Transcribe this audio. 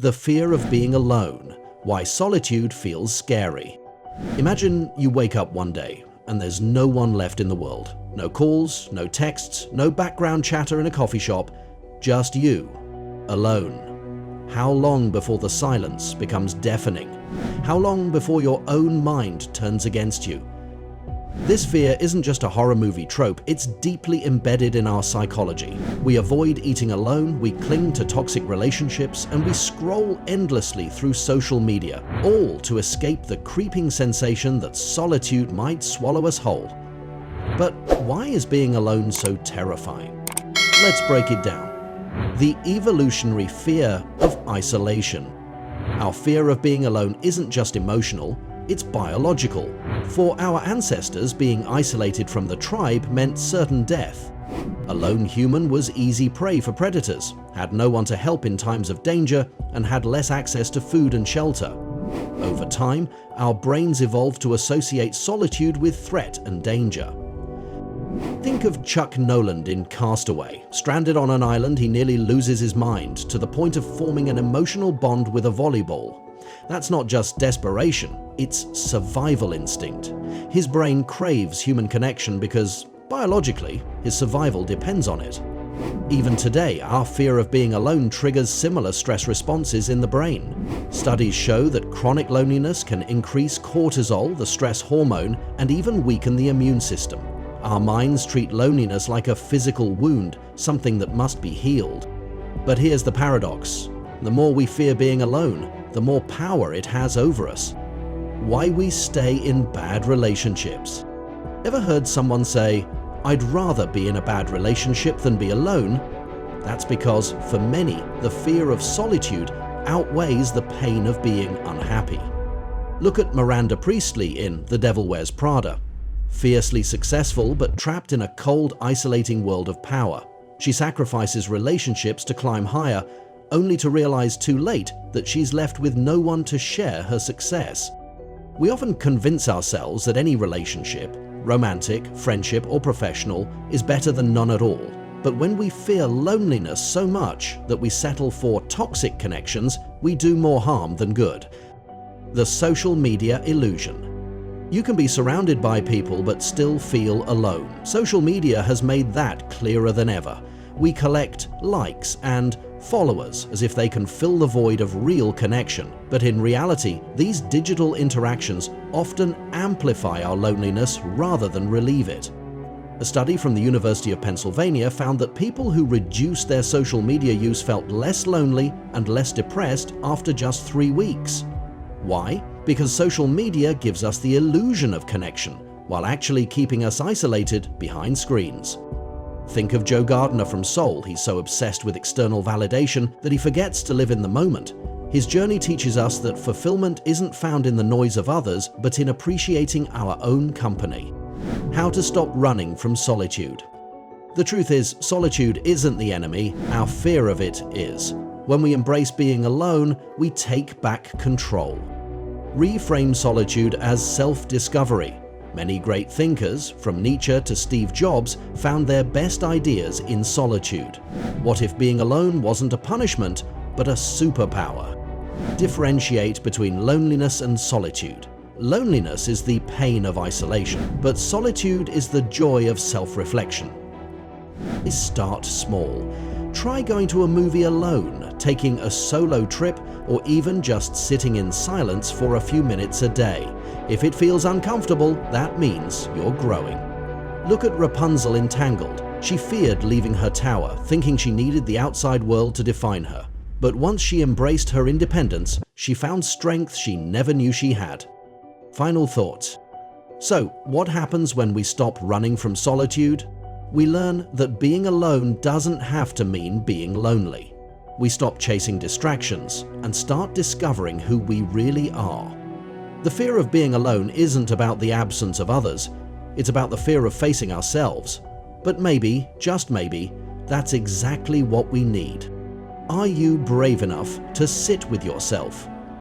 The fear of being alone, why solitude feels scary. Imagine you wake up one day and there's no one left in the world. No calls, no texts, no background chatter in a coffee shop, just you, alone. How long before the silence becomes deafening? How long before your own mind turns against you? This fear isn't just a horror movie trope, it's deeply embedded in our psychology. We avoid eating alone, we cling to toxic relationships, and we scroll endlessly through social media, all to escape the creeping sensation that solitude might swallow us whole. But why is being alone so terrifying? Let's break it down. The evolutionary fear of isolation. Our fear of being alone isn't just emotional, it's biological. For our ancestors, being isolated from the tribe meant certain death. A lone human was easy prey for predators, had no one to help in times of danger, and had less access to food and shelter. Over time, our brains evolved to associate solitude with threat and danger. Think of Chuck Noland in Castaway. Stranded on an island, he nearly loses his mind, to the point of forming an emotional bond with a volleyball. That's not just desperation, it's survival instinct. His brain craves human connection because, biologically, his survival depends on it. Even today, our fear of being alone triggers similar stress responses in the brain. Studies show that chronic loneliness can increase cortisol, the stress hormone, and even weaken the immune system. Our minds treat loneliness like a physical wound, something that must be healed. But here's the paradox. The more we fear being alone, the more power it has over us. Why we stay in bad relationships. Ever heard someone say, "I'd rather be in a bad relationship than be alone"? That's because, for many, the fear of solitude outweighs the pain of being unhappy. Look at Miranda Priestley in The Devil Wears Prada. Fiercely successful but trapped in a cold, isolating world of power. She sacrifices relationships to climb higher, only to realize too late that she's left with no one to share her success. We often convince ourselves that any relationship, romantic, friendship, or professional, is better than none at all. But when we fear loneliness so much that we settle for toxic connections, we do more harm than good. The social media illusion. You can be surrounded by people but still feel alone. Social media has made that clearer than ever. We collect likes and followers as if they can fill the void of real connection. But in reality, these digital interactions often amplify our loneliness rather than relieve it. A study from the University of Pennsylvania found that people who reduced their social media use felt less lonely and less depressed after just 3 weeks. Why? Because social media gives us the illusion of connection, while actually keeping us isolated behind screens. Think of Joe Gardner from Soul. He's so obsessed with external validation that he forgets to live in the moment. His journey teaches us that fulfillment isn't found in the noise of others, but in appreciating our own company. How to stop running from solitude. The truth is, solitude isn't the enemy, our fear of it is. When we embrace being alone, we take back control. Reframe solitude as self-discovery. Many great thinkers, from Nietzsche to Steve Jobs, found their best ideas in solitude. What if being alone wasn't a punishment, but a superpower? Differentiate between loneliness and solitude. Loneliness is the pain of isolation, but solitude is the joy of self-reflection. Start small. Try going to a movie alone, taking a solo trip, or even just sitting in silence for a few minutes a day. If it feels uncomfortable, that means you're growing. Look at Rapunzel in Tangled. She feared leaving her tower, thinking she needed the outside world to define her. But once she embraced her independence, she found strength she never knew she had. Final thoughts. So, what happens when we stop running from solitude? We learn that being alone doesn't have to mean being lonely. We stop chasing distractions and start discovering who we really are. The fear of being alone isn't about the absence of others, it's about the fear of facing ourselves. But maybe, just maybe, that's exactly what we need. Are you brave enough to sit with yourself